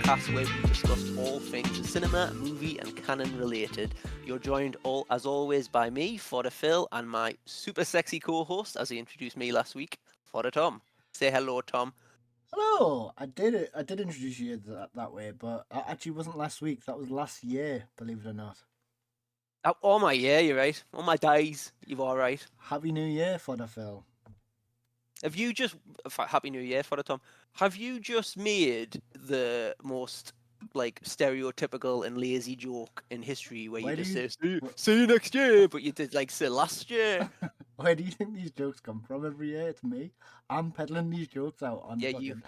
podcast where we discuss all things cinema, movie, and canon related. You're joined, as always, by me, Fodder Phil, and my super sexy co-host, as he introduced me last week, Fodder Tom. Say hello, Tom. Hello, I did introduce you that way, but it actually wasn't last week. That was last year, believe it or not. Oh my, yeah, you're right. Oh my days, you are right. Happy New Year, Fodder Phil. Have you just Happy New Year, Fodder Tom? Have you just made the most like stereotypical and lazy joke in history where you Where do just you say see you next year, but you did like say last year? where do you think these jokes come from every year? It's me. I'm peddling these jokes out on Yeah, you. fucking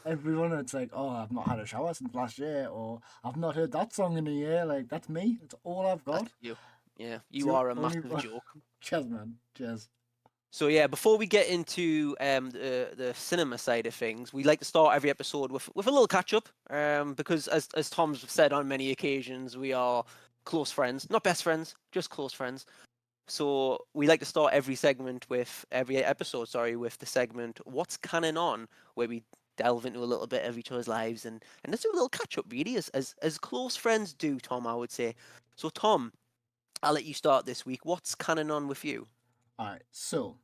everyone. It's like, oh, I've not had a shower since last year, or I've not heard that song in a year. Like that's me. That's all I've got. That's you. Yeah, It's you the are a only massive joke. Cheers, man. Cheers. So yeah, before we get into the cinema side of things, we like to start every episode with a little catch up, because as Tom's said on many occasions, we are close friends, not best friends, just close friends. So we like to start every episode, with the segment "What's Canon On," where we delve into a little bit of each other's lives and let's do a little catch up, really, as close friends do. Tom, I would say. So Tom, I'll let you start this week. What's Canon On with you? All right, so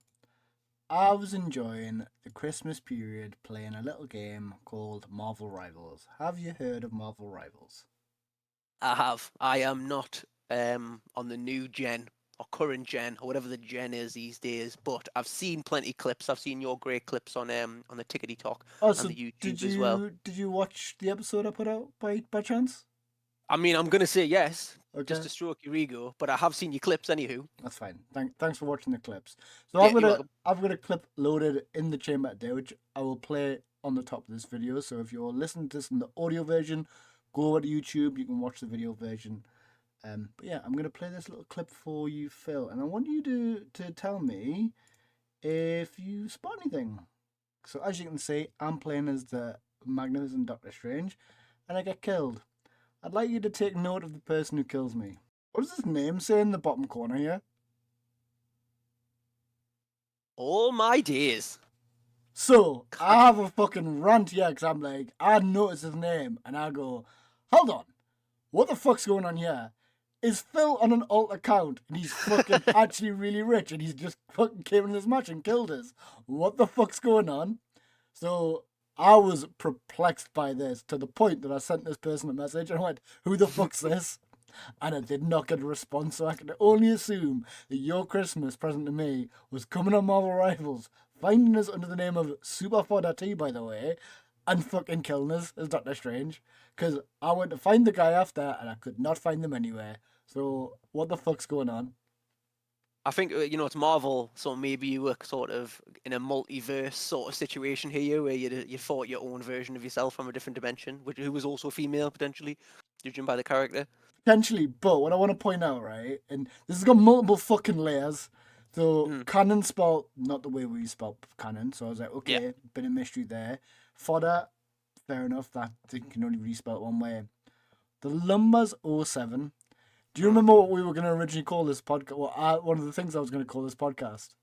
I was enjoying the Christmas period playing a little game called Marvel Rivals. Have you heard of Marvel Rivals? I have. I am not on the new gen or current gen or whatever the gen is these days, but I've seen plenty clips. I've seen your great clips on the Tickety Talk Oh, and so the did YouTube as well. you watch the episode I put out by chance? I mean, I'm gonna say yes, just Okay, to stroke your ego, but I have seen your clips anywho. that's fine. Thanks for watching the clips. So Yeah, you're welcome. I've got a clip loaded in the chamber today, which I will play on the top of this video. So if you're listening to this in the audio version, go over to YouTube. You can watch the video version. But yeah, I'm gonna play this little clip for you, Phil, and I want you to tell me if you spot anything. So as you can see, I'm playing as the magnificent Doctor Strange, and I get killed. I'd like you to take note of the person who kills me. What does his name say in the bottom corner here? Oh my days. So I have a fucking rant here because I'm like, I notice his name and I go, hold on, what the fuck's going on here? Is Phil on an alt account and he's fucking actually really rich and he's just fucking came in this match and killed us? What the fuck's going on? So I was perplexed by this to the point that I sent this person a message and I went, who the fuck's this? And I did not get a response, so I can only assume that your Christmas present to me was coming on Marvel Rivals, finding us under the name of Super Fodder T, by the way, and fucking killing us as Doctor Strange. Because I went to find the guy after and I could not find them anywhere. So what the fuck's going on? I think it's Marvel, so maybe you were sort of in a multiverse sort of situation here, where you fought your own version of yourself from a different dimension, who was also female potentially, judging by the character. Potentially, but what I want to point out, right, and this has got multiple fucking layers. So Mm. canon spelled not the way we spell canon, so I was like, Yeah. okay, bit of mystery there. Fodder, fair enough, that thing can only be spelled one way. The Lumbers 07. Do you remember what we were going to originally call this podcast? Well, one of the things I was going to call this podcast.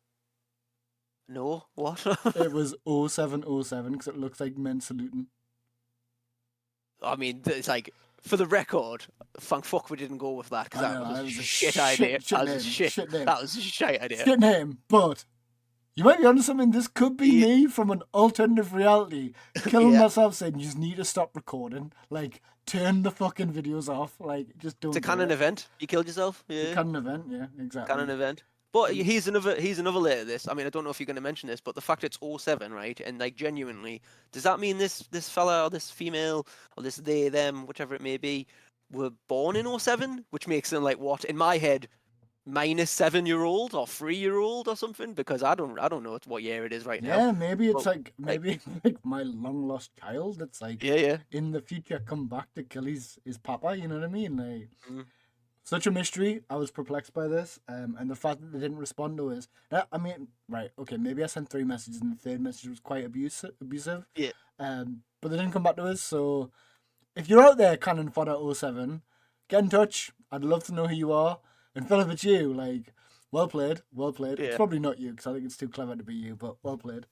No, what? It was 0707 because it looks like men saluting. I mean, it's like, for the record, thank fuck we didn't go with that, because I that know, was it a was a shit shit- idea. shit That was a name, shit. shit name. That was a shit idea. Shit name, but you might be onto something. This could be Yeah. me from an alternative reality, killing Yeah. myself, saying you just need to stop recording. Like, turn the fucking videos off. Like, just don't. It's a do canon it. event. You killed yourself. It's a Yeah. canon event, yeah, exactly. Canon event. But here's another layer to this. I mean, I don't know if you're going to mention this, but the fact it's 07, right? And like genuinely, does that mean this fella or this female or this they them, whichever it may be, were born in 07? Which makes them like what in my head minus 7-year-old or 3-year-old or something, because I don't know what year it is right now. Yeah, maybe it's But like maybe like my long lost child. That's like yeah. in the future come back to kill his papa. You know what I mean? Like Mm. such a mystery. I was perplexed by this, and the fact that they didn't respond to us. I mean, right? Okay, maybe I sent 3 messages, and the third message was quite abusive. Yeah. But they didn't come back to us. So if you're out there, Canon Fodder 07, get in touch. I'd love to know who you are. And Phil, if it's you, like, well played, well played. It's Yeah. probably not you because I think it's too clever to be you, but well played.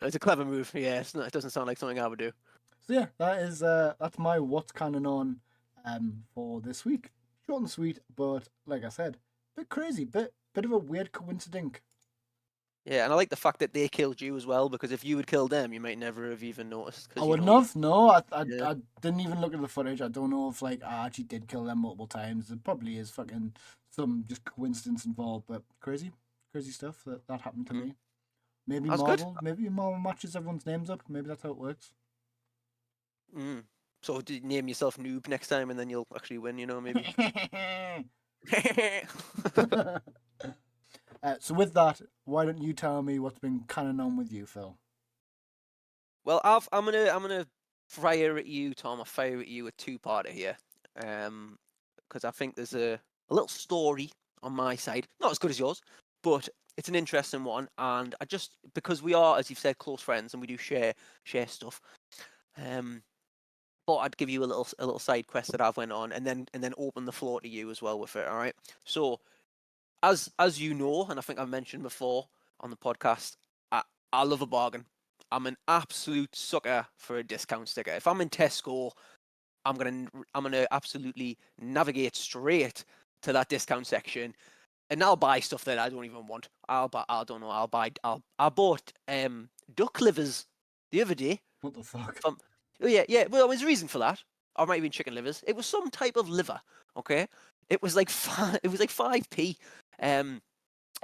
It's a clever move. Yeah, it doesn't sound like something I would do. So yeah, that's my what's canon on for this week. Short and sweet, but like I said, bit crazy, bit of a weird coincidence. Yeah, and I like the fact that they killed you as well, because if you had killed them, you might never have even noticed. I Because wouldn't have. No, yeah. I didn't even look at the footage. I don't know if like I actually did kill them multiple times. There probably is fucking some just coincidence involved, but crazy, crazy stuff that happened to Mhm. me. Maybe That's good. Marvel matches everyone's names up. Maybe that's how it works. Mm. So name yourself Noob next time, and then you'll actually win. Maybe. So with that, why don't you tell me what's been canon on with you, Phil? Well, I'm gonna fire at you, Tom. I fire at you a two-parter here, because I think there's a little story on my side, not as good as yours, but it's an interesting one. And I just, because we are, as you've said, close friends, and we do share stuff. Thought I'd give you a little side quest that I've went on, and then open the floor to you as well with it. All right. So as you know, and I think I've mentioned before on the podcast, I love a bargain. I'm an absolute sucker for a discount sticker. If I'm in Tesco, I'm gonna absolutely navigate straight to that discount section, and I'll buy stuff that I don't even want. I don't know. I bought duck livers the other day. What the fuck? From Oh yeah. Well, there's a reason for that. Or it might have been chicken livers. It was some type of liver. Okay, it was like it was like 5p. And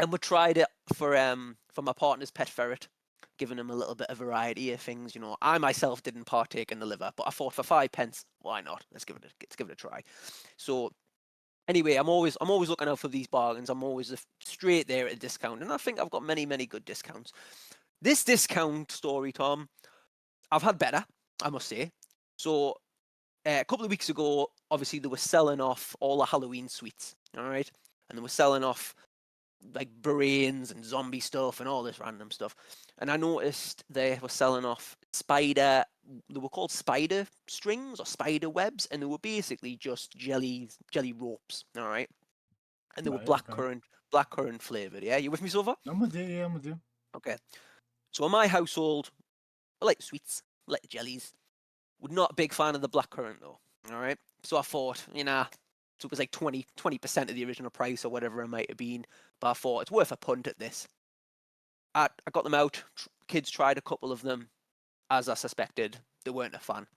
we tried it for my partner's pet ferret, giving him a little bit of variety of things. I myself didn't partake in the liver, but I thought for 5p, why not? Let's give it a try. So anyway, I'm always looking out for these bargains. I'm always straight there at a discount, and I think I've got many good discounts. This discount story, Tom, I've had better, I must say. So a couple of weeks ago, obviously they were selling off all the Halloween sweets, all right, and they were selling off like brains and zombie stuff and all this random stuff. And I noticed they were selling off they were called spider strings or spider webs, and they were basically just jelly ropes, all right, and they were Right, okay. blackcurrant flavored. Yeah, you with me so far? I'm with you. Yeah, I'm with you. Okay. So in my household, I like the sweets, I like the jellies. We're not a big fan of the blackcurrant though. All right. So I thought, so it was like 20% of the original price or whatever it might have been. But I thought it's worth a punt at this. I got them out. Kids tried a couple of them. As I suspected, they weren't a fan.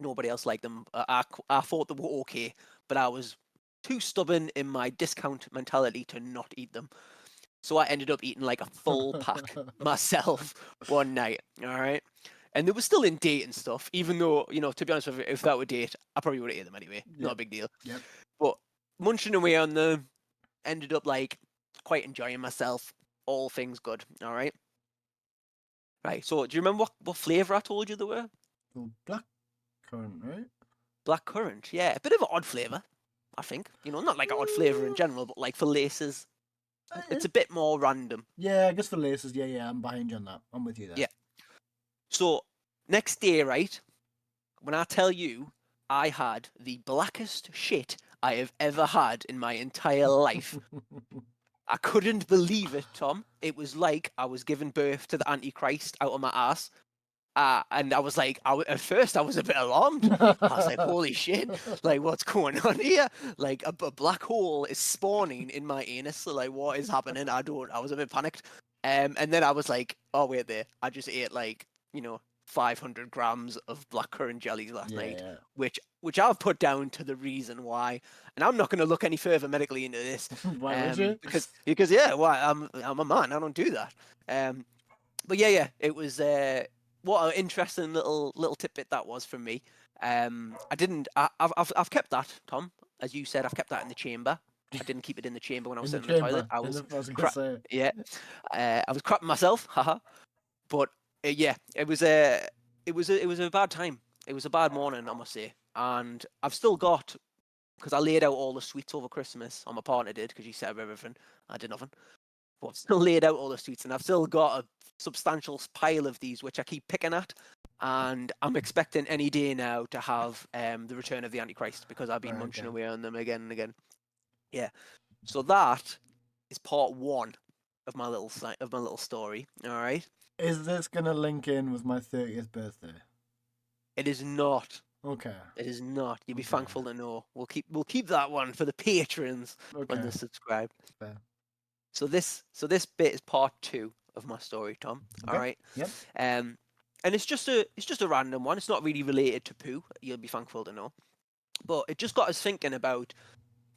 Nobody else liked them. I thought they were okay, but I was too stubborn in my discount mentality to not eat them. So I ended up eating like a full pack myself one night. All right. And they were still in date and stuff, even though, to be honest with you, if that were date, I probably would have ate them anyway. Not a Yep. big deal. Yep. But munching away on them, ended up like quite enjoying myself. All things good. All right. Right. So do you remember what flavour I told you they were? So black currant, right? Black currant. Yeah. A bit of an odd flavour, I think. Not like an odd flavour in general, but like for laces, it's a bit more random. Yeah, I guess for laces, yeah, I'm behind you on that. I'm with you there. Yeah. So next day, right, when I tell you I had the blackest shit I have ever had in my entire life, I couldn't believe it, Tom. It was like I was giving birth to the Antichrist out of my ass. And I was like, at first I was a bit alarmed. I was like, holy shit, like what's going on here? Like a black hole is spawning in my anus. So like, what is happening? I was a bit panicked. And then I was like, oh wait there, I just ate like, 500 grams of blackcurrant jellies last night, Yeah. which I've put down to the reason why. And I'm not going to look any further medically into this, Why would you? because yeah, why I'm a man, I don't do that. But yeah, it was what an interesting little tidbit that was for me. I didn't. I've kept that, Tom, as you said. I've kept that in the chamber. I didn't keep it in the chamber when I was In the sitting in the toilet. chamber. I was gonna Cra- say. yeah, I was crapping myself, haha. But yeah, it was a bad time. It was a bad morning, I must say. And I've still got, because I laid out all the sweets over Christmas, or my partner did, because she set up everything. I did nothing. But I've still laid out all the sweets, and I've still got a substantial pile of these, which I keep picking at. And I'm expecting any day now to have the return of the Antichrist, because I've been Right, munching okay. away on them again and again. Yeah. So that is part one of my little story. All right. Is this gonna link in with my 30th birthday? It is not. Okay. It is not. You'll be Okay. thankful to know. We'll keep that one for the patrons when Okay. they subscribe. Fair. So this bit is part 2 of my story, Tom. Okay. All right. Yep. And it's just a random one. It's not really related to poo. You'll be thankful to know. But it just got us thinking about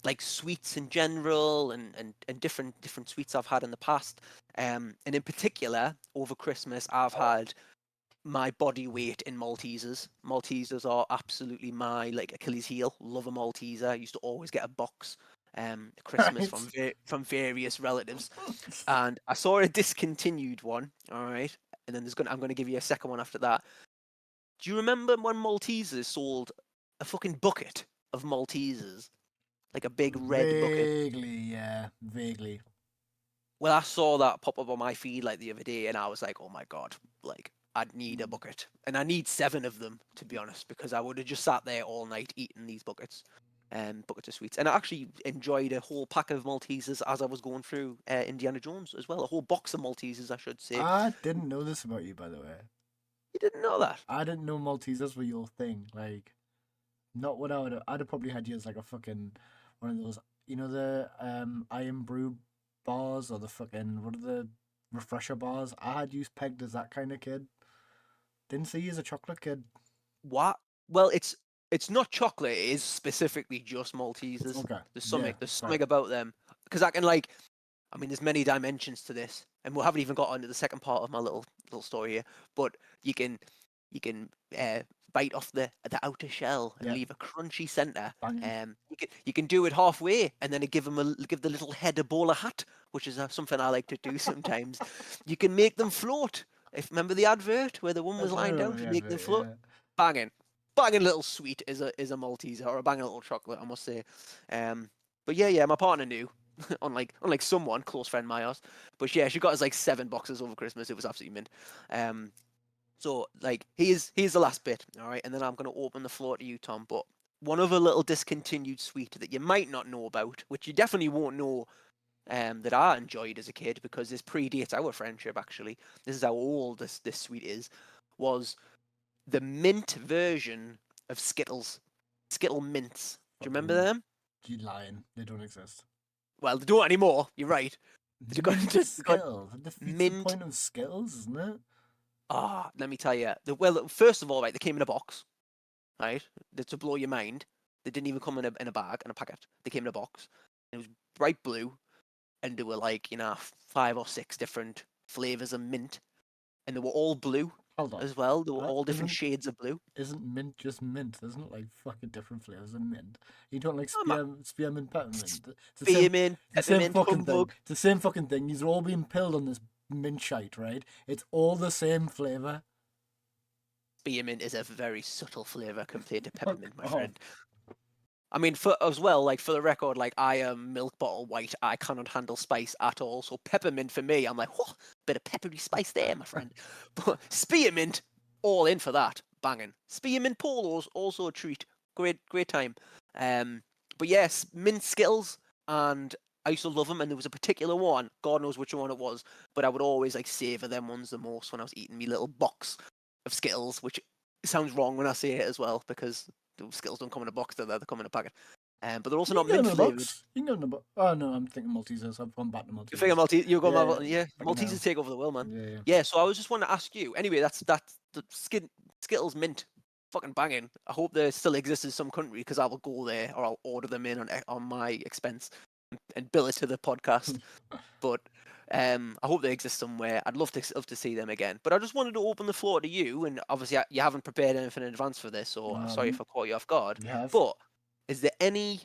like sweets in general and different sweets I've had in the past. And in particular, over Christmas, I've had my body weight in Maltesers. Maltesers are absolutely my like Achilles heel. Love a Malteser. I used to always get a box at Christmas from various relatives. And I saw a discontinued one, all right? And then I'm gonna give you a second one after that. Do you remember when Maltesers sold a fucking bucket of Maltesers? Like a big red bucket. Vaguely, yeah. Vaguely. Well, I saw that pop up on my feed like the other day, and I was like, "Oh my god!" Like, I'd need a bucket, and I need 7 of them to be honest, because I would have just sat there all night eating these buckets, buckets of sweets. And I actually enjoyed a whole pack of Maltesers as I was going through Indiana Jones as well. A whole box of Maltesers, I should say. I didn't know this about you, by the way. You didn't know that? I didn't know Maltesers were your thing. Like, not what I'd have probably had you as like a fucking one of those, the Iron Brew bars or the fucking what are the refresher bars. I had you pegged as that kind of kid. Didn't see you as a chocolate kid. What? Well, it's not chocolate. It is specifically just Maltesers. Okay. There's Yeah. something about them because I can like. I mean, there's many dimensions to this, and we haven't even got onto the second part of my little story here. But you can bite off the outer shell and Yeah. leave a crunchy center. Banging. You can do it halfway, and then give the little head a bowler hat, which is something I like to do sometimes. You can make them float. If remember the advert where the one was lying down, you make them float. Yeah. Banging, banging little sweet is a Malteser or a banging little chocolate, I must say. But yeah, my partner knew. unlike someone close friend Myos, but yeah, she got us like 7 boxes over Christmas. It was absolutely mint. So like here's the last bit, all right, and then I'm gonna open the floor to you, Tom. But one other little discontinued sweet that you might not know about, which you definitely won't know, that I enjoyed as a kid because this predates our friendship. Actually, this is how old this sweet is. Was the mint version of Skittles, Skittle mints. Do you remember Fucking, them? you lying. They don't exist. Well, they don't anymore. You're right. They got Mint just got Skittles. That defeats the mint. point of Skittles, isn't it? Let me tell you. Well, first of all, right, they came in a box, right? To blow your mind, they didn't even come in a bag and a packet. They came in a box. It was bright blue, and there were like 5 or 6 different flavors of mint, and they were all blue Hold on. as well. They were all different Isn't shades of blue. isn't mint just mint? There's not like fucking different flavors of mint. You don't like I'm a spearmint peppermint. It's the same. spearmint, It's the same peppermint, fucking thing. humbug. It's the same fucking thing. These are all being pilled on this mint shite, right? It's all the same flavor. Spearmint is a very subtle flavor compared to Fuck peppermint, my off. friend. I mean, for as well, like for the record, like I am milk bottle white. I cannot handle spice at all. So peppermint for me, I'm like, whoa, bit of peppery spice there, my friend. But spearmint, all in for that, banging. Spearmint polos, also a treat. Great time. But yes, mint Skittles, and I used to love them. And there was a particular one, God knows which one it was, but I would always like savor them ones the most when I was eating me little box of Skittles, which sounds wrong when I say it as well because the Skittles don't come in a box; they come in a packet. But they're also You not can get mint them in a flavored. box. You can get them in a box. Oh no, I'm thinking Maltesers. I've gone back to You think Maltesers. You go Yeah, yeah. fucking hell. Maltesers take over the world, man. Yeah. Yeah. So I was just wanting to ask you. Anyway, that's the Skittles mint, fucking banging. I hope they still exist in some country because I will go there or I'll order them in on my expense and bill it to the podcast. But I hope they exist somewhere. I'd love to see them again. But I just wanted to open the floor to you, and obviously you haven't prepared anything in advance for this, so sorry if I caught you off guard. You have. But is there any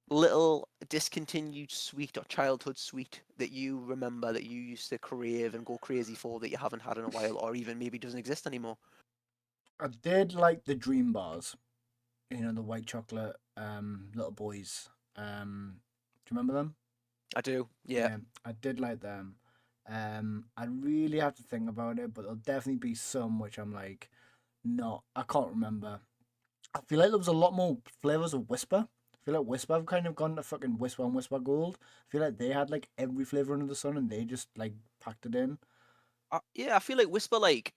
little discontinued sweet or childhood sweet that you remember that you used to crave and go crazy for that you haven't had in a while, or even maybe doesn't exist anymore? I did like the Dream Bars. The white chocolate little boys. Do you remember them? I do. Yeah. I did like them. I really have to think about it, but there'll definitely be some which I'm like, no, I can't remember. I feel like there was a lot more flavors of Whisper. I feel like Whisper have kind of gone to fucking Whisper and Whisper Gold. I feel like they had like every flavor under the sun and they just like packed it in. Yeah, I feel like Whisper, like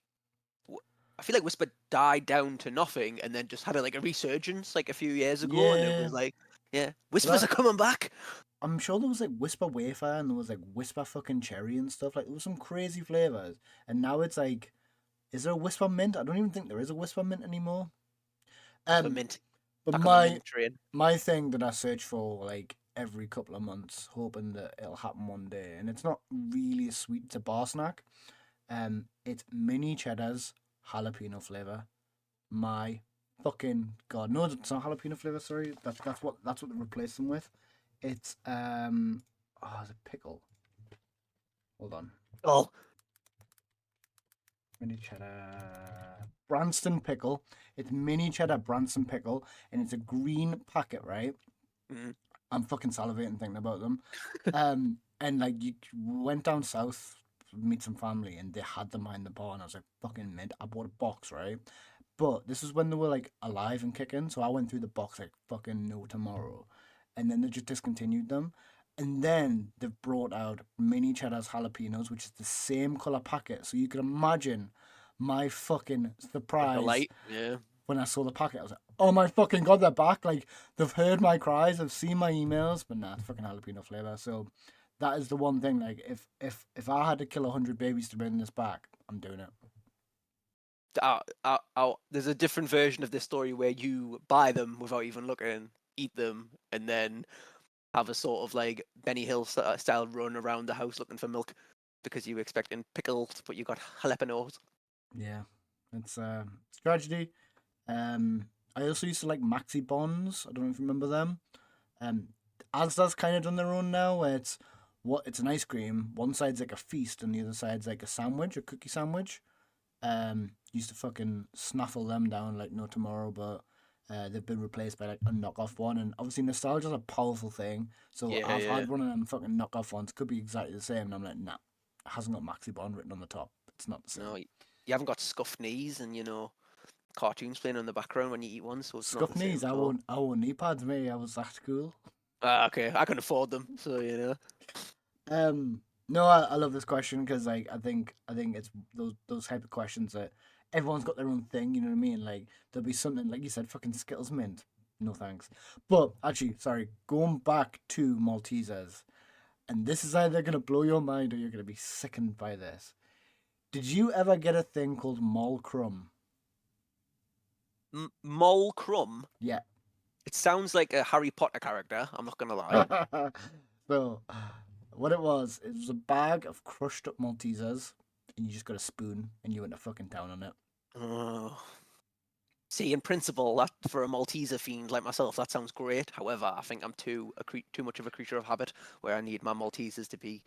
I feel like Whisper died down to nothing and then just had a resurgence like a few years ago, and it Yeah, was like, yeah, but Whispers are coming back. I'm sure there was like Whisper Wafer and there was like Whisper fucking Cherry and stuff. Like there was some crazy flavors, and now it's like, is there a Whisper Mint? I don't even think there is a Whisper Mint anymore. Whisper Um, mint, but back on the mint train. my thing that I search for like every couple of months, hoping that it'll happen one day, and it's not really a sweet, it's a bar snack. It's mini cheddars jalapeno flavor. My fucking god! No, it's not jalapeno flavor. Sorry, that's what they replaced them with. It's oh, it's a pickle. Hold on, Oh, mini cheddar Branston pickle. It's mini cheddar Branston pickle, and it's a green packet, right? mm. I'm fucking salivating thinking about them. And like you went down south to meet some family, and they had them behind the bar, and I was like, fucking mint. I bought a box, right? But this is when they were like alive and kicking, so I went through the box like fucking no tomorrow, and then they just discontinued them, and then they've brought out mini cheddars jalapenos, which is the same color packet, so you can imagine my fucking the surprise delight. Yeah. when I saw the packet. I was like, oh my fucking god, they're back! Like they've heard my cries, they've seen my emails, but nah, it's fucking jalapeno flavor. So that is the one thing. Like if I had to kill 100 babies to bring this back, I'm doing it. There's a different version of this story where you buy them without even looking, eat them, and then have a sort of like Benny Hill style run around the house looking for milk because you were expecting pickles, but you got jalapenos. Yeah, it's tragedy. I also used to like Maxi Bonds. I don't know if you remember them. Asda's kind of done their own now, where it's an ice cream. One side's like a feast, and the other side's like a sandwich, a cookie sandwich. Used to fucking snaffle them down like no tomorrow, but they've been replaced by like a knockoff one, and obviously nostalgia's a powerful thing. So Yeah, I've yeah. had one of them fucking knockoff ones, could be exactly the same, and I'm like, nah, it hasn't got Maxi Bond written on the top. It's not the same. No, you haven't got scuffed knees and cartoons playing in the background when you eat one, so it's not Scuff the same knees. at all. I won't knee pads, me. I was that cool. Okay, I can afford them, so No, I love this question because like I think it's those type of questions that everyone's got their own thing. You know what I mean? Like there'll be something like you said, fucking Skittles mint. No thanks. But actually, sorry, going back to Maltesers, and this is either gonna blow your mind or you're gonna be sickened by this. Did you ever get a thing called Mol Crumb? Mole Crumb. Yeah. It sounds like a Harry Potter character. I'm not gonna lie. So, what it was a bag of crushed up Maltesers, and you just got a spoon, and you went to fucking town on it. Oh. See, in principle, that for a Malteser fiend like myself, that sounds great. However, I think I'm too much of a creature of habit, where I need my Maltesers to be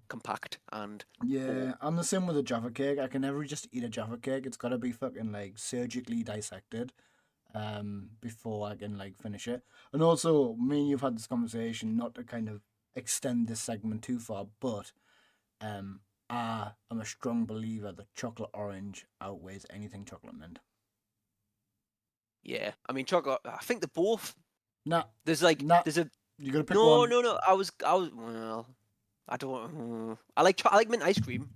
compact and Yeah, whole. I'm the same with a Jaffa cake. I can never just eat a Jaffa cake. It's got to be fucking like surgically dissected, before I can like finish it. And also, me and you've had this conversation, not to kind of extend this segment too far, but um, I am a strong believer that chocolate orange outweighs anything chocolate mint. Yeah, I mean, chocolate. I think they're both. Nah, There's like, nah, there's a you gotta pick no, one. no, no. I was. Well, I don't. I like mint ice cream.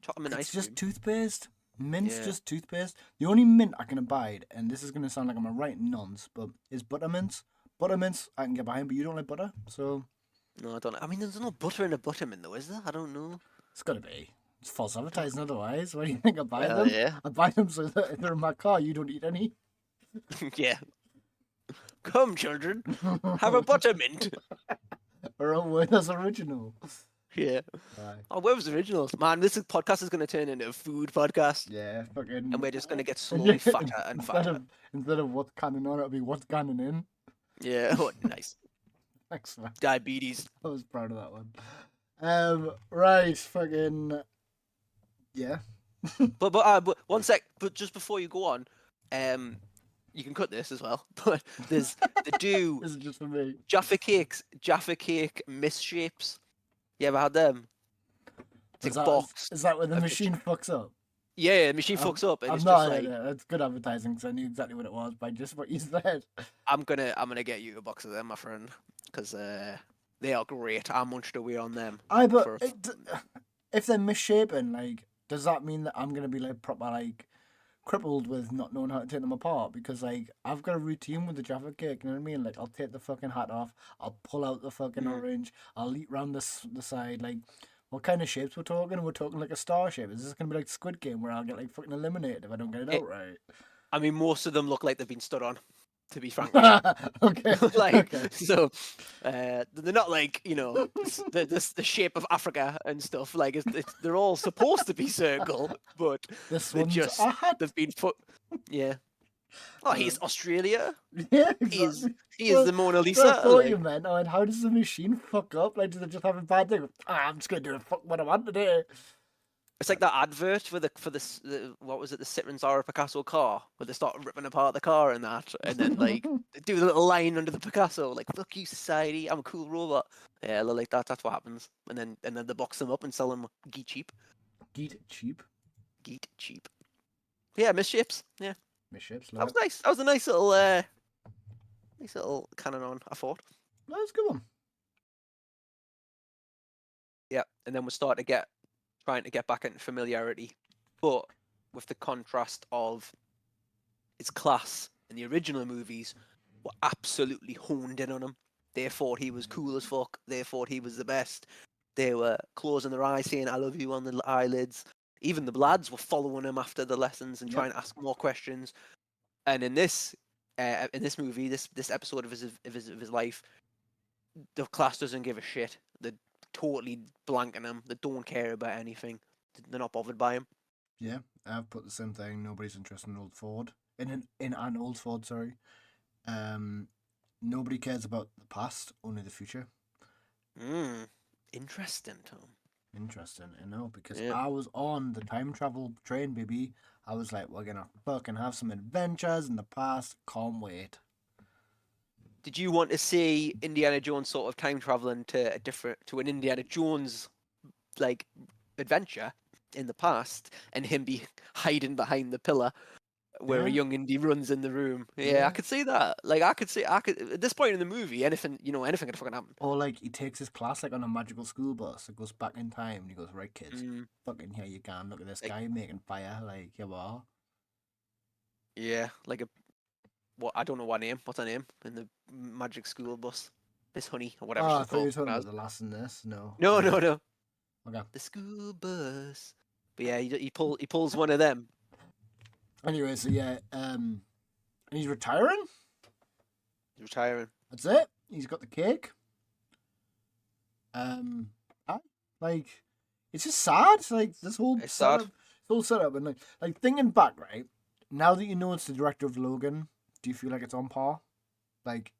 Chocolate mint It's ice just cream. toothpaste. Mint's Yeah. just toothpaste. The only mint I can abide, and this is gonna sound like I'm a right nonce, but is buttermints. Buttermints I can get behind, but you don't like butter, so No, I don't. I mean, there's no butter in a buttermint, though, is there? I don't know. it's gotta be. It's false advertising otherwise. Why do you think I buy Well, them? yeah, I buy them so that if they're in my car, you don't eat any. yeah. Come, children, have a buttermint. Or a word that's original. Yeah. Aye. Oh, where was the originals? Man, podcast is going to turn into a food podcast, Yeah, fucking. and we're just going to get slowly fatter and instead fatter. of instead of what's canon on, it'll be what's canon in. Yeah. Oh, nice. Thanks, man. Diabetes. I was proud of that one. Right, fucking yeah. But one sec. But just before you go on, you can cut this as well. But there's the do This is just for me. Jaffa Cake misshapes. You ever had them? It's Is like that box. is that where the of machine fucks up? Yeah, the machine fucks up, and I've it's not just heard like it. It's good advertising because I knew exactly what it was by just what you said. I'm gonna get you a box of them, my friend, because they are great. I munched away on them But for if they're misshapen, like, does that mean that I'm gonna be like proper like crippled with not knowing how to take them apart because like I've got a routine with the Jaffa cake. You know what I mean? Like I'll take the fucking hat off, I'll pull out the fucking Mm. orange, I'll eat round the side. Like, what kind of shapes we're talking? We're talking like a star shape. Is this gonna be like Squid Game where I'll get like fucking eliminated if I don't get it It, out right? I mean, most of them look like they've been stood on, to be frank with you. Okay, Like, okay. so they're not like, the shape of Africa and stuff. Like, they're all supposed to be circle, but This they're one's a just hat. they've been put. Yeah. Oh, he's Australia. Yeah, He is exactly. he is Well, the Mona so I Lisa. thought you Like, meant. I went, how does the machine fuck up? Like, do they just have a bad day? I'm just gonna do the fuck what I want today. it's like that advert for the what was it, the Citroen Zara Picasso car, where they start ripping apart the car and that, and then like they do the little line under the Picasso, like "fuck you, society, I'm a cool robot." Yeah, they're like that. That's what happens, and then they box them up and sell them geek cheap, Geet cheap. geek cheap. Yeah, misshapes. Yeah, Miships, that love was it. nice. That was a nice little canon on. I thought. That's a good one. Yeah, and then we start to trying to get back into familiarity, but with the contrast of his class in the original movies were absolutely honed in on him. They thought he was cool as fuck. They thought he was the best. They were closing their eyes saying "I love you" on the eyelids. Even the lads were following him after the lessons and Yep. trying to ask more questions. And in this movie, this episode of his life, the class doesn't give a shit. They're totally blanking him. They don't care about anything. They're not bothered by him. Yeah, I've put the same thing. Nobody's interested in Old Ford. In an Old Ford, sorry. Um, Nobody cares about the past, only the future. Interesting, Tom. Interesting, I know, because Yeah. I was on the time travel train, baby. I was like, we're gonna fucking have some adventures in the past. Can't wait. Did you want to see Indiana Jones sort of time traveling to an Indiana Jones like adventure in the past, and him be hiding behind the pillar where a Yeah, young Indy runs in the room? Yeah, I yeah. could see that. Like, I could at this point in the movie, anything could fucking happen. Or like he takes his class like on a magical school bus. It goes back in time and he goes, right, kids, Mm, fucking here you can. Look at this like, guy making fire. Like, you are. yeah, like what, I don't know what name. What's her name in the magic school bus? Miss Honey or whatever Oh, I she's thought you called. were talking about the last in this. No. No, no, no. Okay. The school bus. But yeah, he pulls one of them. Anyway, so yeah, and he's retiring. He's retiring. That's it. He's got the cake. Um, ah, like it's just sad. Like this whole It's sad. setup, and like thinking back, right now that you know it's the director of Logan, do you feel like it's on par? Like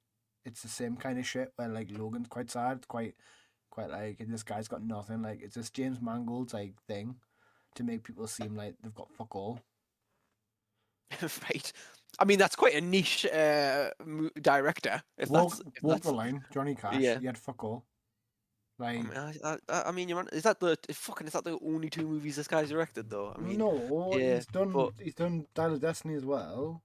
it's the same kind of shit where like Logan's quite sad, it's quite like this guy's got nothing. Like it's this James Mangold's like thing to make people seem like they've got fuck all. Right. I mean, that's quite a niche director. If if Walk the that's line, Johnny Cash. yeah. He had fuck all. I Like mean, I mean, is that the only two movies this guy's directed though? I mean, no, yeah, but he's done Dial of Destiny as well.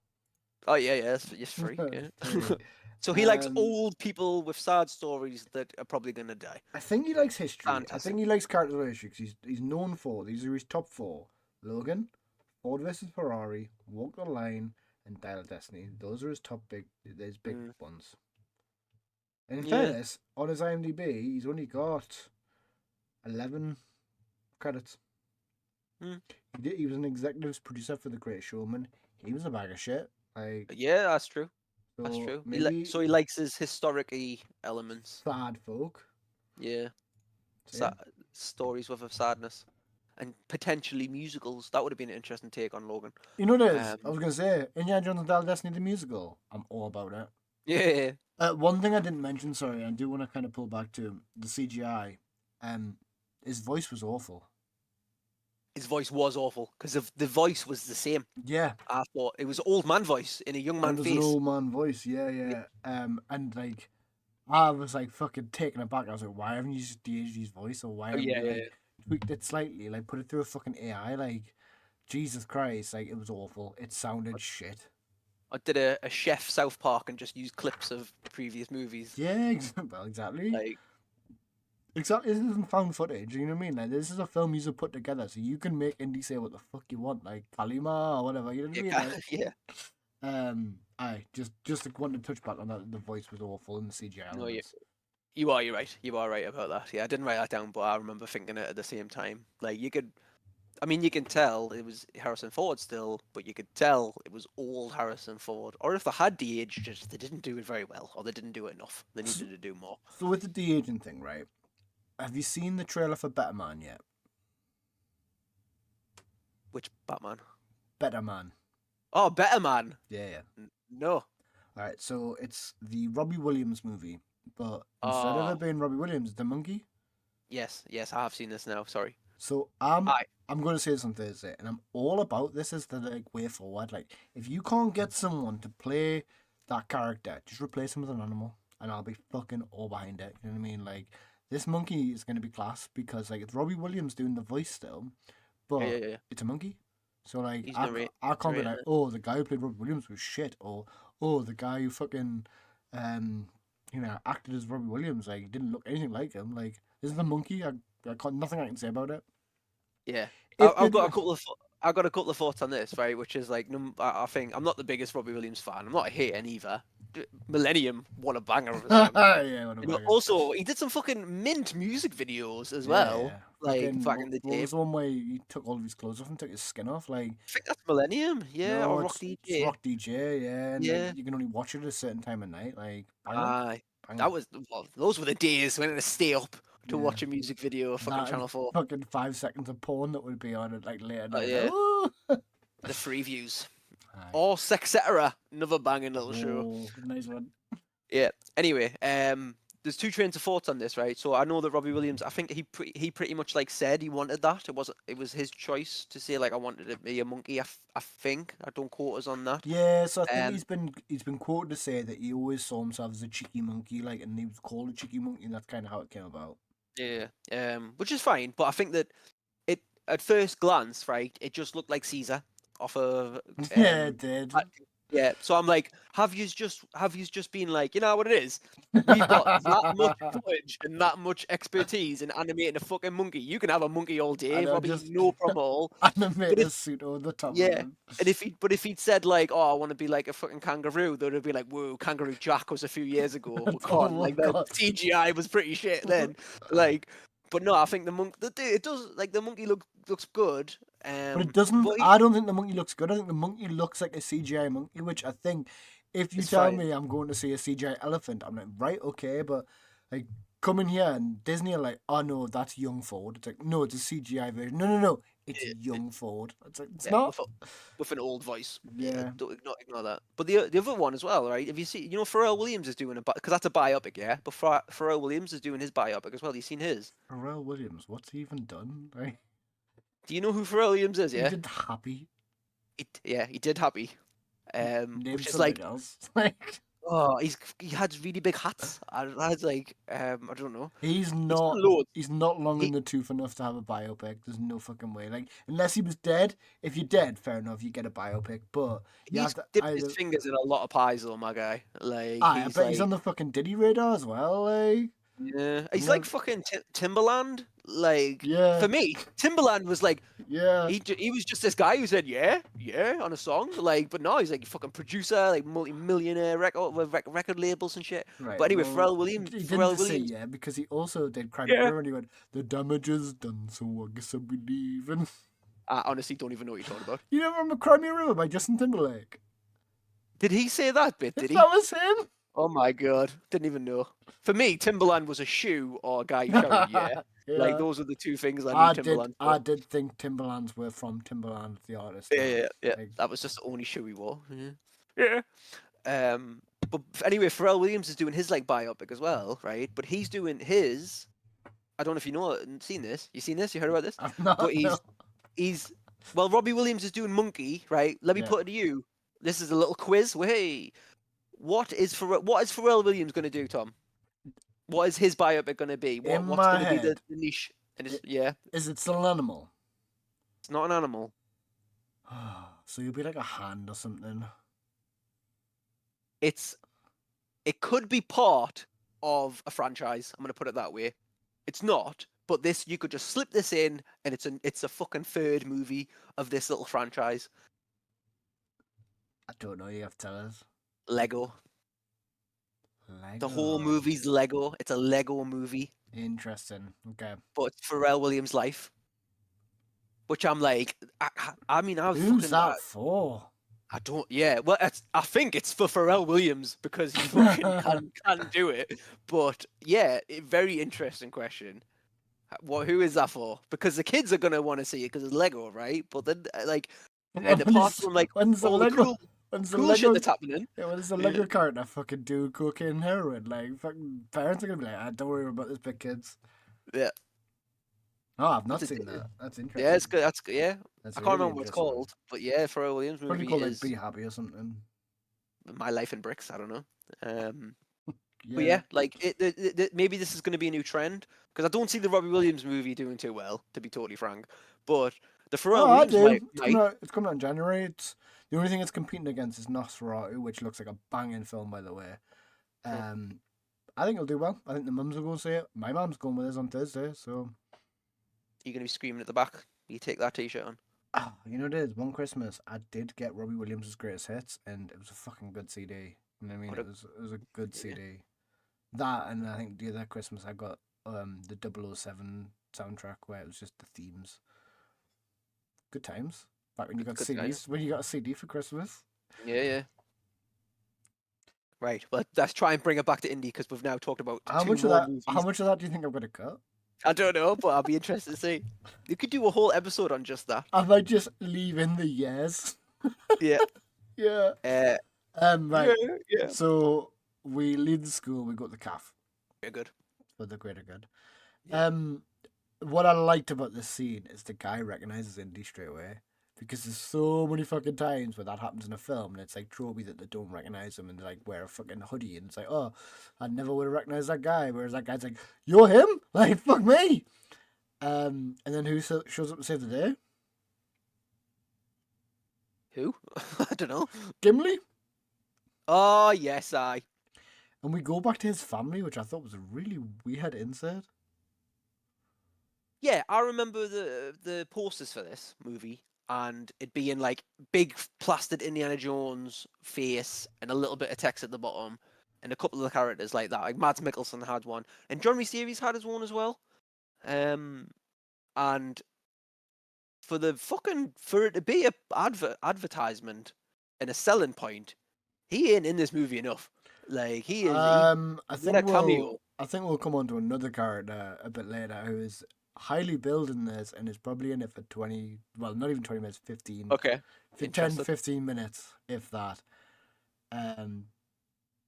oh yeah, yeah, it's free. Yeah. Free. So he likes Um, old people with sad stories that are probably gonna die. I think he likes history. I Fantastic. think he likes character history because he's known for these are his top four: Logan, Ford versus Ferrari, Walk the Line, and Dial of Destiny. Those are his top big Mm, ones. And in yeah. fairness, on his IMDb, he's only got 11 credits. Mm. He was an executive producer for The Great Showman. He was a bag of shit. Like Yeah, that's true. That's so true. maybe So he likes his historic elements. sad folk. Yeah. So yeah. Stories with a sadness. And potentially musicals. That would have been an interesting take on Logan. You know what it is? I Um, was gonna say Indiana Jones and Dial of Destiny the musical. I'm all about it. yeah. One thing I didn't mention, sorry, I do want to kind of pull back to the CGI. His voice was awful. His voice was awful because the voice was the same. Yeah, I thought it was old man voice in a young and man it was an face. old man voice. Yeah, yeah. And like I was like fucking taken aback. I was like, why haven't you just de-aged his voice, or why Oh haven't yeah, you yeah, like yeah. tweaked it slightly, like put it through a fucking AI? Like Jesus Christ, like it was awful. It sounded shit. I did a chef South Park and just used clips of previous movies. Yeah, well, exactly. Like Exactly, this isn't found footage. You know what I mean? Like, this is a film you put together, so you can make Indy say what the fuck you want, like Kalima or whatever. You know what I Yeah, mean? Like, yeah. I just want to touch back on that. The voice was awful and the CGI No, elements. you are. You're right. You are right about that. Yeah, I didn't write that down, but I remember thinking it at the same time. Like you could, I mean, you can tell it was Harrison Ford still, but you could tell it was old Harrison Ford. Or if they had de-aged, just they didn't do it very well, or they didn't do it enough. They So, needed to do more. so with the de-aging thing, right? Have you seen the trailer for Better Man yet? Which Batman? Better Man. Oh, Better Man. Yeah, yeah. No. All right, so it's the Robbie Williams movie, but instead of Oh, it being Robbie Williams, the monkey. yes, I have seen this now. Sorry. So I'm I. I'm going to say this on Thursday, and I'm all about this as the like way forward. Like, if you can't get someone to play that character, just replace him with an animal, and I'll be fucking all behind it. You know what I mean? Like, this monkey is going to be class because like it's Robbie Williams doing the voice still, Yeah, but yeah, yeah. it's a monkey. So like He's I can't be like, narrating it. oh, the guy who played Robbie Williams was shit, or oh, the guy who fucking um acted as Robbie Williams like didn't look anything like him. Like, this is the monkey. I can't nothing I can say about it. Yeah, If they I've got a do, couple of I've got a couple of thoughts on this, right? Which is like, I think I'm not the biggest Robbie Williams fan. I'm not a hater either. Millennium, what a banger of a song. yeah, what a You know, bugger. also he did some fucking mint music videos as Yeah, well, yeah. like Fucking, back in the what day. was the one where he took all of his clothes off and took his skin off? Like, I think that's Millennium, yeah, no, or Rock it's DJ, Rock DJ, yeah, and like yeah. you can only watch it at a certain time of night. Like, banger, Aye, banger. that was well, those were the days when I had to stay up to Yeah, watch a music video, fucking that and Channel 4. fucking 5 seconds of porn that would be on it like late at night. Like, Yeah, ooh. the free views. Aye. Or Sexetera, another banging little show. Oh, nice one. Yeah. Anyway, there's two trains of thoughts on this, right? So I know that Robbie Williams, I think he pretty much like said he wanted that. It was his choice to say like I wanted to be a monkey. I think I don't quote us on that. Yeah, so I think Um, he's been quoted to say that he always saw himself as a cheeky monkey, like, and he was called a cheeky monkey, and that's kind of how it came about. yeah. Which is fine, but I think that it at first glance, right, it just looked like Caesar off of Yeah, it did. yeah, so I'm like, have you just been like, you know what it is? We've got that much footage and that much expertise in animating a fucking monkey. You can have a monkey all I day, know, Robbie, just no problem at all. animate But a if suit over the top of yeah, him. and if he'd said like, oh, I want to be like a fucking kangaroo, they'd be like, whoa, Kangaroo Jack was a few years ago. We Oh can't my like the god. CGI was pretty shit then. Like, but no, I think it does like the monkey looks good. But it doesn't. But I don't think the monkey looks good. I think the monkey looks like a CGI monkey, which I think if you it's tell fine. me I'm going to see a CGI elephant, I'm like, right, okay, but like coming here and Disney are like, oh no, that's young Ford. It's like, no, it's a CGI version. No, no, no, it's young Ford. It's like, it's Yeah, not. with an old voice. Yeah, Yeah. don't ignore that. But the other one as well, right? If you see, you know, Pharrell Williams is doing because that's a biopic, yeah. But Pharrell Williams is doing his biopic as well. You seen his? Pharrell Williams, what's he even done? Like, Do you know who Pharrell Williams is? he Yeah, did Happy. yeah, he did Happy, Name which is something like, else. Like, oh, he had really big hats. I was like, I don't know. he's He's done not. loads. He's not long in He the tooth enough to have a biopic. There's no fucking way. Like, unless he was dead. If you're dead, fair enough, you get a biopic. But you have he's to dipped his either. fingers in a lot of pies, though, my guy. Like I he's bet he's on like. the fucking Diddy radar as well. Like, Yeah, I'm he's like not. fucking Timberland. Like Yeah, for me, Timberland was like yeah. he was just this guy who said yeah on a song. Like, but no, he's like a fucking producer, like multi-millionaire record with record labels and shit. Right. But anyway, Well, he didn't Pharrell just say Williams, yeah because he also did Cry yeah. Baby and he went, "The damage is done, so I guess I believe." And I honestly don't even know what you're talking about. you never remember "Cry Me a River" by Justin Timberlake? Did he say that bit? Did That he? was him. Oh my god, didn't even know. For me, Timberland was a shoe or a guy who shouted yeah. Like Yeah. those are the two things I knew Timberland for. I did think Timberlands were from Timberland, the artist. Yeah, Though. yeah. Like, That was just the only shoe he wore. Yeah. But anyway, Pharrell Williams is doing his like biopic as well, right? But he's doing his. I don't know if you know seen this. You seen this? You heard about this? I'm But not. No. he's well, Robbie Williams is doing Monkey, right? Let me Yeah. put it to you. This is a little quiz. Hey, what is Pharrell Williams going to do, Tom? What is his biopic going to be? In What's my going to be head, the niche? And it, yeah, is it still an animal? it's not an animal. So you'll be like a hand or something. It could be part of a franchise. I'm going to put it that way. It's not. But this, you could just slip this in, and it's a fucking third movie of this little franchise. I don't know. You have to tell us. Lego. Lego. The whole movie's Lego. It's a Lego movie, Interesting. Okay. but it's Pharrell Williams' life. Which I'm like, I mean, I was Who's fucking. that for? I don't. Yeah, well, I think it's for Pharrell Williams because he fucking can do it. But yeah, very interesting question. Who is that for? Because the kids are gonna want to see it because it's Lego, right? But then, like, and apart from like When's the all the Lego? When's the cool shit Lego? that's happening, Yeah, when's the Lego character fucking do cocaine and heroin? Like, fucking parents are gonna be like, ah, don't worry about this, big kids. yeah, Oh, I've not That's seen it. that. That's interesting. yeah, it's good. That's good. Yeah, That's I a can't really remember what it's interesting one. called, but yeah, Pharrell Williams Probably movie called like is Be Happy or something. My Life in Bricks. I don't know. But Yeah. yeah, like maybe this is going to be a new trend because I don't see the Robbie Williams movie doing too well, to be totally frank. But the Pharrell Oh, I Williams do. might. It's coming out in January. It's the only thing it's competing against is Nosferatu, which looks like a banging film, by the way. I think it'll do well. I think the mums will go see it. My mum's going with us on Thursday, so. You're going to be screaming at the back. You take that T-shirt on. Oh, you know, it is one Christmas. I did get Robbie Williams' greatest hits, and it was a fucking good CD. You know what I mean? What It was a good CD. That, and I think the other Christmas I got the 007 soundtrack where it was just the themes. Good times. Back when you got Good CDs, times. when you got a CD for Christmas. Yeah. Right. Well, let's try and bring it back to indie because we've now talked about How two much of more that? movies. How much of that do you think I'm gonna cut? I don't know, but I'll be interested to see. You could do a whole episode on just that. I might just leave in the years. Yeah. Yeah. Right. Yeah. So we leave the school. We go to the calf Very good. for the greater good. Yeah. What I liked about this scene is the guy recognizes Indy straight away. Because there's so many fucking times where that happens in a film and it's like tropey that they don't recognize him and they like wear a fucking hoodie and it's like, oh, I never would have recognized that guy. Whereas that guy's like, you're him? Like, fuck me. And then who shows up to save the day? Who? I don't know. Gimli. Oh yes, I. And we go back to his family, which I thought was a really weird insert. Yeah, I remember the posters for this movie and it being like big plastered Indiana Jones face and a little bit of text at the bottom and a couple of the characters like that. Like Mads Mikkelsen had one and John Rhys Davies had his one as well. And for it to be a advertisement and a selling point, he ain't in this movie enough. Like he is. I what a cameo. think we'll come on to another character a bit later who is highly billed in this and is probably in it for 20, well, not even 20 minutes, 15. Okay. 10, 15 minutes, if that.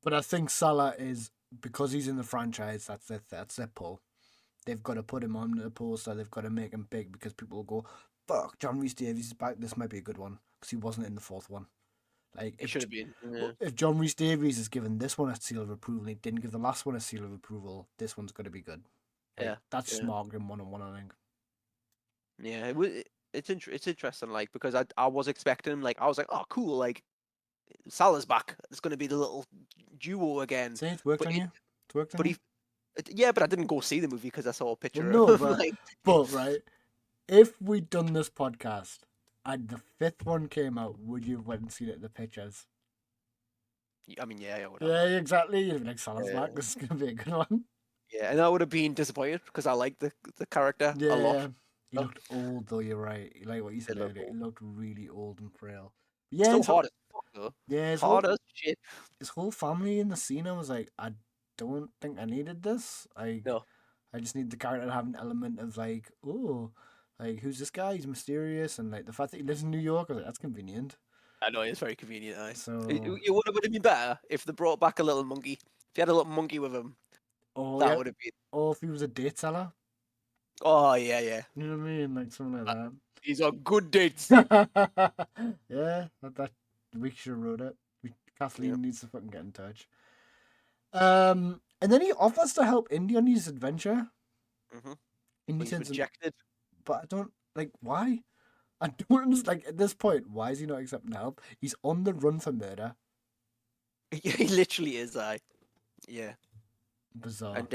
But I think Salah is, because he's in the franchise, that's their pull. They've got to put him on the poster, they've got to make him big because people will go, fuck, John Rhys Davies is back, this might be a good one. Because he wasn't in the fourth one. Like, It should have been. Yeah. if John Rhys Davies is given this one a seal of approval, and he didn't give the last one a seal of approval, this one's going to be good. Like, Yeah, that's yeah. marking him one-on-one, I think. Yeah, it's interesting, like because I was expecting him, like I was like, oh cool, like Salah's back. It's going to be the little duo again. See, it's worked But on he- you. It's worked on But you. yeah, but I didn't go see the movie because I saw a picture Well, no, of him. but, Like, but right, if we'd done this podcast and the fifth one came out, would you have went and seen it in the pictures? I mean, yeah, I would Yeah, exactly. You'd be like, Salah's Yeah. back. This is gonna be a good one. Yeah, and I would have been disappointed because I like the character Yeah, a lot. yeah. He looked old though. You're right. Like what you said looked earlier, he old. looked really old and frail. Yeah, Still his whole- hard as fuck though. yeah, Hard as shit. his whole family in the scene. I was like, I don't think I needed this. No. I just need the character to have an element of like, oh, like who's this guy? He's mysterious, and like the fact that he lives in New York. I was like, that's convenient. I know it's very convenient. Aye. So, It would have been better if they brought back a little monkey. If you had a little monkey with him, oh that yeah, would have been. or if he was a date seller, Oh yeah. you know what I mean, like something like These are good dates. that. Yeah, that we should have wrote it. Kathleen needs to fucking get in touch. And then he offers to help Indy on his adventure. Mm-hmm. Indy He's turns him, rejected. but I don't like why. I don't understand. Like at this point, why is he not accepting help? He's on the run for murder. He literally is. Yeah. Bizarre. And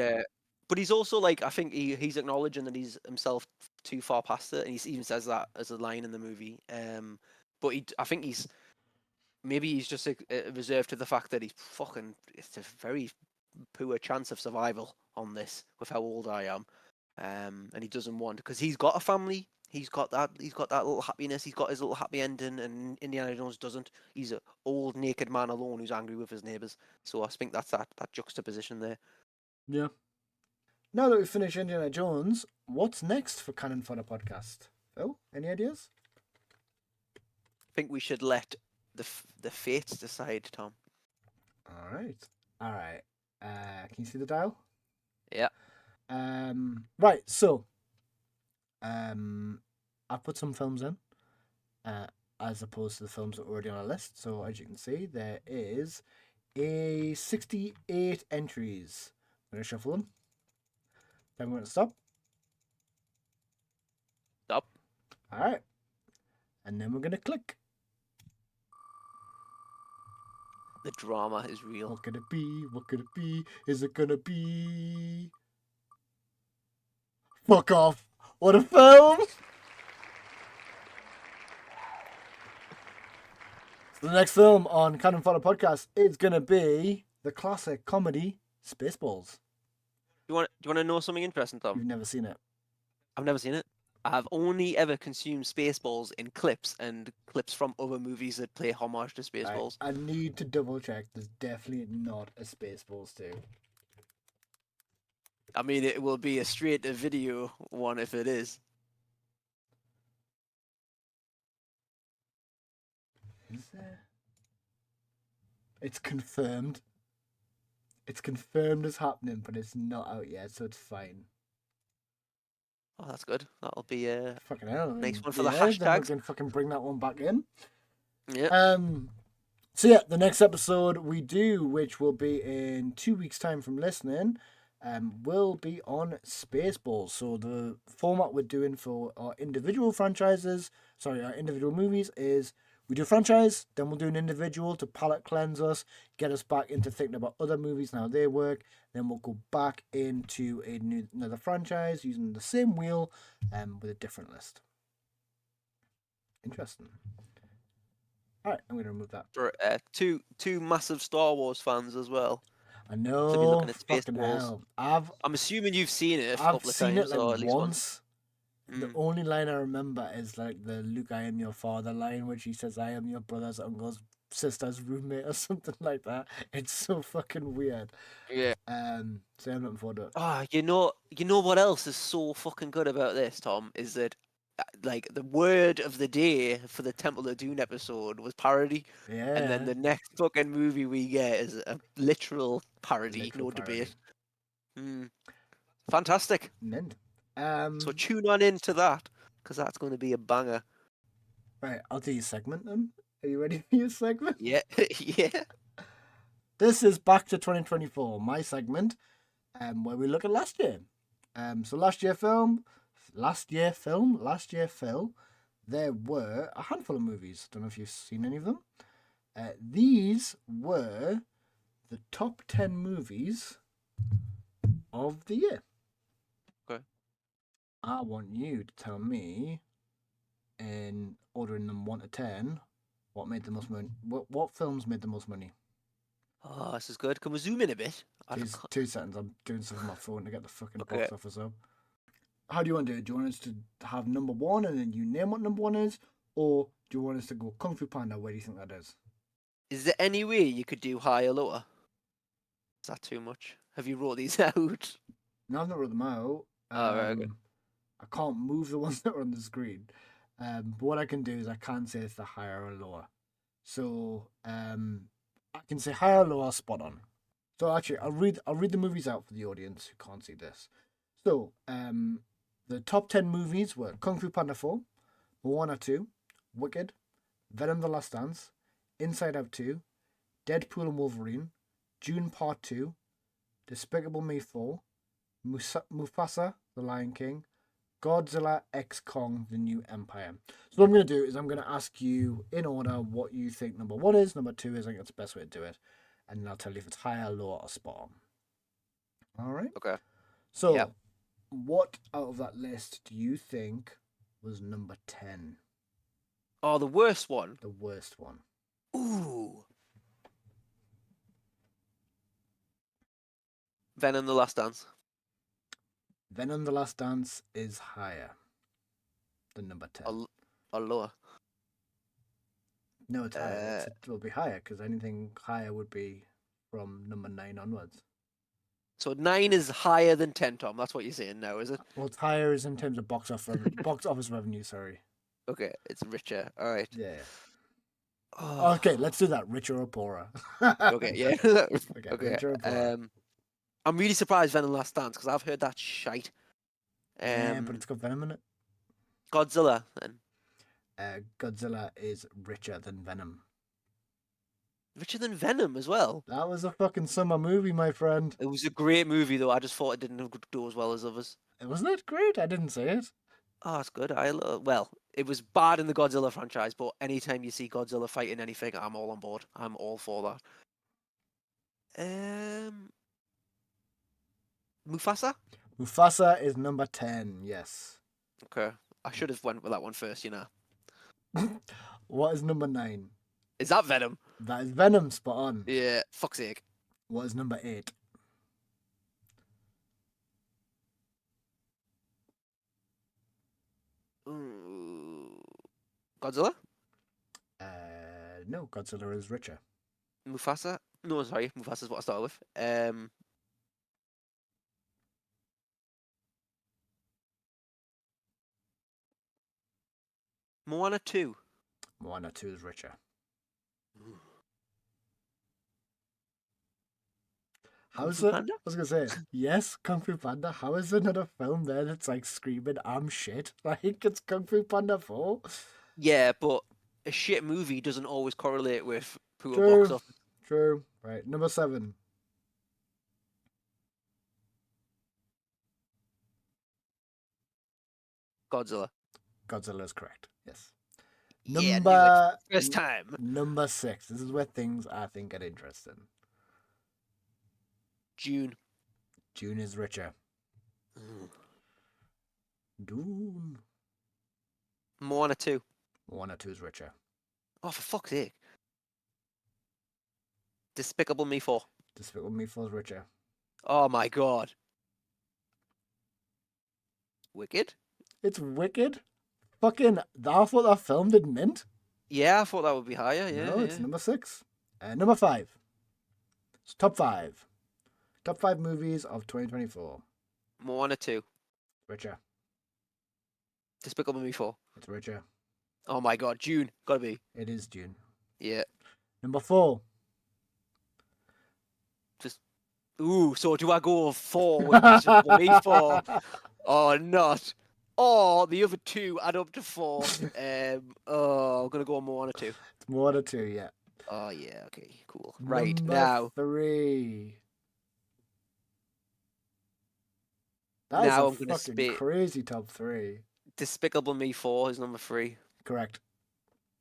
But he's also like, I think he's acknowledging that he's himself too far past it, and he even says that as a line in the movie. But I think he's just reserved to the fact that it's a very poor chance of survival on this with how old I am, and he doesn't want, because he's got a family. He's got that little happiness. He's got his little happy ending, and Indiana Jones doesn't. He's an old naked man alone who's angry with his neighbors. So I think that's that juxtaposition there. Yeah. Now that we've finished Indiana Jones, what's next for Canon Fodder podcast? Phil, any ideas? I think we should let the fates decide, Tom. All right. Can you see the dial? Yeah. Right. So, I've put some films in, as opposed to the films that were already on our list. So, as you can see, there is 68 entries. I'm going to shuffle them. Then we're going to stop. Stop. All right. And then we're going to click. The drama is real. What could it be? What could it be? Is it going to be... Fuck off. What a film! So the next film on Canon Fodder podcast is going to be the classic comedy Spaceballs. Do you want to know something interesting, Tom? You've never seen it. I've never seen it. I've only ever consumed Spaceballs in clips and clips from other movies that play homage to Spaceballs. I need to double check. There's definitely not a Spaceballs 2. I mean, it will be a straight-to-video one if it is. Is there? It's confirmed. It's confirmed as happening, but it's not out yet, so it's fine. Oh, that's good. That'll be a Fucking hell. nice one for the Then we hashtags. can fucking bring that one back in. Yeah. So yeah, the next episode we do, which will be in 2 weeks' time from listening, will be on Spaceballs. So the format we're doing for our individual movies is we do a franchise, then we'll do an individual to palate cleanse us, get us back into thinking about other movies and how they work. Then we'll go back into another franchise using the same wheel, with a different list. Interesting. All right, I'm going to remove that. For two massive Star Wars fans as well. I know. To be looking at fucking Spaceballs. hell. I'm assuming you've seen it a I've couple of seen times, it or like at least once. The Mm. only line I remember is like the Luke, I am your father line, which he says, I am your brother's uncle's sister's roommate or something like that. It's so fucking weird. Yeah. So I'm looking forward to it. Ah, you know what else is so fucking good about this, Tom, is that like the word of the day for the Temple of Doom episode was parody, Yeah. and then the next fucking movie we get is a literal parody, Literal no parody. debate. Fantastic. Mint. So tune on into that, because that's going to be a banger. Right, I'll do your segment then. Are you ready for your segment? Yeah, yeah. This is Back to 2024, my segment, where we look at last year. So last year, Phil, there were a handful of movies. Don't know if you've seen any of them. These were the top 10 movies of the year. Okay. I want you to tell me, in ordering them 1 to 10, what made the most money. What films made the most money? Oh, this is good. Can we zoom in a bit? 2 seconds. I'm doing something on my phone to get the fucking Okay. box office up. How do you want to do it? Do you want us to have number 1 and then you name what number 1 is? Or do you want us to go Kung Fu Panda? Where do you think that is? Is there any way you could do higher, lower? Is that too much? Have you wrote these out? No, I've not wrote them out. Oh, right, okay. I can't move the ones that are on the screen. But what I can do is I can say if they're higher or lower. So I can say higher or lower, spot on. So actually, I'll read the movies out for the audience who can't see this. So the top 10 movies were Kung Fu Panda 4, Moana 2, Wicked, Venom: The Last Dance, Inside Out 2, Deadpool and Wolverine, Dune Part 2, Despicable Me 4, Mufasa: The Lion King, Godzilla x Kong: The New Empire. So what I'm going to do is I'm going to ask you in order what you think number 1 is, number 2 is. I think that's the best way to do it. And then I'll tell you if it's higher, lower, or spot on. All right? Okay. So, Yep. what out of that list do you think was number 10? Oh, the worst one. The worst one. Ooh. Venom: The Last Dance. Venom: The Last Dance is higher than number 10. Or lower. No, it's higher. It will be higher because anything higher would be from number 9 onwards. So 9 is higher than 10, Tom. That's what you're saying now, is it? Well, it's higher is in terms of box office revenue. Sorry. Okay, it's richer. All right. Yeah. Oh, Okay, let's do that. Richer or poorer? okay, yeah. Okay, Okay. richer or poorer? I'm really surprised Venom: Last Dance because I've heard that shite. Yeah, but it's got Venom in it. Godzilla then. Godzilla is richer than Venom. Richer than Venom as well. That was a fucking summer movie, my friend. It was a great movie though. I just thought it didn't do as well as others. Wasn't it great? I didn't say it. Oh, it's good. Well, it was bad in the Godzilla franchise, but anytime you see Godzilla fighting anything, I'm all on board. I'm all for that. Mufasa. Mufasa is number 10. Yes. Okay, I should have went with that one first. You know, What is number 9? is that Venom? That is Venom. Spot on. Yeah. Fuck's sake. What is number 8? Ooh. Godzilla. No, Godzilla is richer. Mufasa. No, sorry, Mufasa's what I started with. Moana 2. Moana 2 is richer. How Kung is Fu it? Panda? I was gonna say yes, Kung Fu Panda. How is there not a film there that's like screaming "I'm shit"? Like it's Kung Fu Panda 4. Yeah, but a shit movie doesn't always correlate with poor box True, office. true. Right, number 7. Godzilla. Godzilla is correct. Yes. Yeah, I knew it. Number First time. number 6. This is where things I think get interesting. June. June is richer. Dune. Moana 2. Moana 2 is richer. Oh, for fuck's sake. Despicable Me 4. Despicable Me 4 is richer. Oh my god. Wicked? It's Wicked. Fucking, I thought that film did mint. Yeah, I thought that would be higher. Yeah, No, it's yeah. number 6. Number 5. It's top 5. Top 5 movies of 2024. Moana 2. Richer. Despicable Me 4. It's richer. Oh my god, June. Gotta be. It is June. Yeah. Number 4. Ooh, so do I go 4 with Despicable Me 4? Or not? Or the other 2 add up to 4. I'm gonna go on Moana 2. It's Moana 2, yeah. Oh yeah, okay, cool. Right, Number now 3. That is now a I'm gonna fucking spit crazy top 3. Despicable Me 4 is number 3. Correct.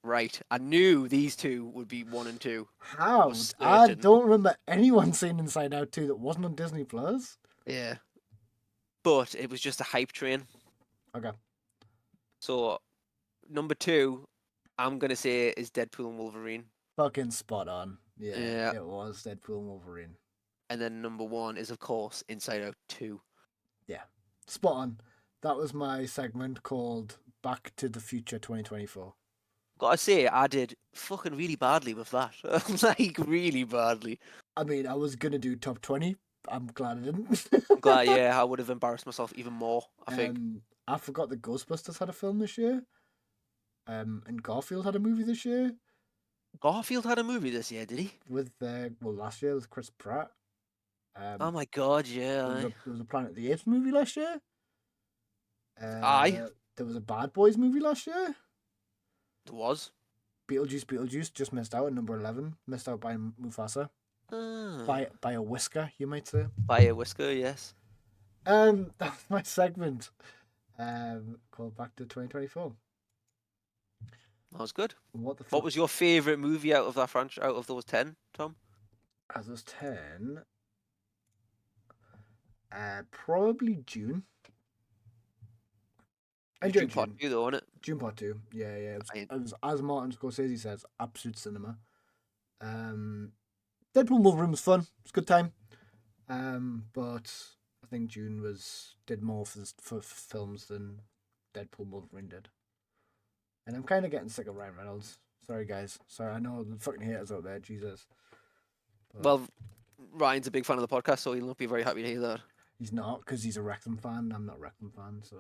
Right. I knew these 2 would be 1 and 2. How? Was I certain. don't remember anyone seeing Inside Out 2 that wasn't on Disney Plus. Yeah. But it was just a hype train. Okay. So number 2, I'm gonna say is Deadpool and Wolverine. Fucking spot on. Yeah, Yeah. it was Deadpool and Wolverine. And then number 1 is of course Inside Out 2. Yeah. Spot on. That was my segment called Back to the Future 2024. Gotta say, I did fucking really badly with that. Like really badly. I mean, I was gonna do top 20. I'm glad I didn't. I'm glad, yeah, I would have embarrassed myself even more, I think. I forgot that Ghostbusters had a film this year. And Garfield had a movie this year. Garfield had a movie this year, did he? With last year with Chris Pratt. Oh my god, yeah. There was a Planet of the Apes movie last year. Aye. There was a Bad Boys movie last year. There was. Beetlejuice just missed out at number 11. Missed out by Mufasa. By a whisker, you might say. By a whisker, yes. That's my segment. Called Back to 2024. That was good. What the fuck? What was your favourite movie out of that franchise? Out of those 10, Tom? As those 10. Probably June. I It's enjoyed June Part June. 2 though, isn't it? June Part 2. Yeah. I- It was as Martin Scorsese says, absolute cinema. Deadpool Wolverine was fun. It's a good time. But I think June did more for films than Deadpool Wolverine did. And I'm kind of getting sick of Ryan Reynolds. Sorry, guys. Sorry, I know the fucking haters out there. Jesus. But Well, Ryan's a big fan of the podcast, so he'll not be very happy to hear that. he's not, because he's a Wrexham fan. I'm not a Wrexham fan, so